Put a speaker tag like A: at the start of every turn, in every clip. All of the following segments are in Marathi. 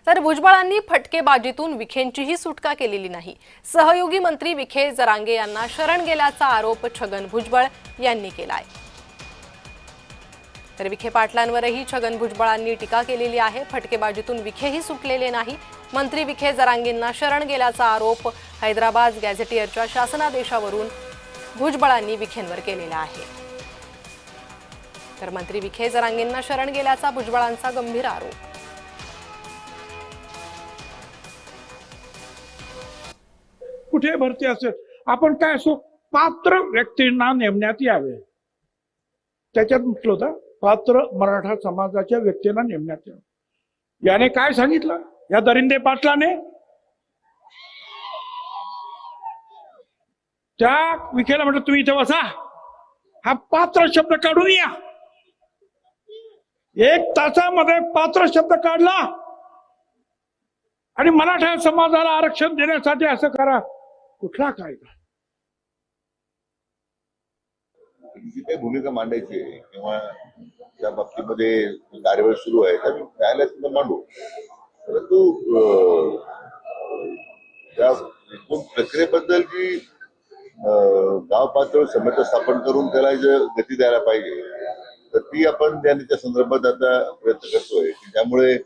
A: तर भुजबळांनी फटकेबाजीतून विखेंचीही सुटका केलेली नाही। सहयोगी मंत्री विखे जरांगे यांना शरण गेल्याचा आरोप छगन भुजबळ यांनी केलाय। तर विखे पाटलांवरही छगन भुजबळांनी टीका केलेली आहे। फटकेबाजीतून विखेही सुटलेले नाही। मंत्री विखे जरांगेंना शरण गेल्याचा आरोप हैदराबाद गॅझेटियरच्या शासनादेशावरून भुजबळांनी विखेंवर केलेला आहे। तर मंत्री विखे जरांगेंना शरण गेल्याचा भुजबळांचा गंभीर आरोप।
B: कुठे भरती असेल आपण काय असो पात्र व्यक्तींना नेमण्यात यावे, त्याच्यात म्हटलं होतं पात्र मराठा समाजाच्या व्यक्तींना नेमण्यात यावे। याने काय सांगितलं या दरिंदे पाटलाने? त्या विखेला म्हटलं तुम्ही इथे बसा, हा पात्र शब्द काढून या। 1 तासामध्ये पात्र शब्द काढला आणि मराठा समाजाला आरक्षण देण्यासाठी असं करा। कुठला कायदा?
C: जी काही भूमिका मांडायची आहे किंवा त्या बाबतीमध्ये कार्यवाही सुरू आहे तर न्यायालयात सुद्धा मांडू, परंतु त्या एकूण प्रक्रियेबद्दल जी गाव पातळीवर समिती स्थापन करून त्याला जर गती द्यायला पाहिजे तर ती आपण त्या संदर्भात आता प्रयत्न करतोय, ज्यामुळे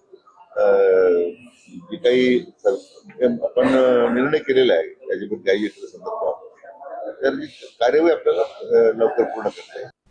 C: जी काही आपण निर्णय केलेला आहे त्याच्याबद्दल काही संदर्भात तर कार्यवाही आपल्याला लवकर पूर्ण करता येईल।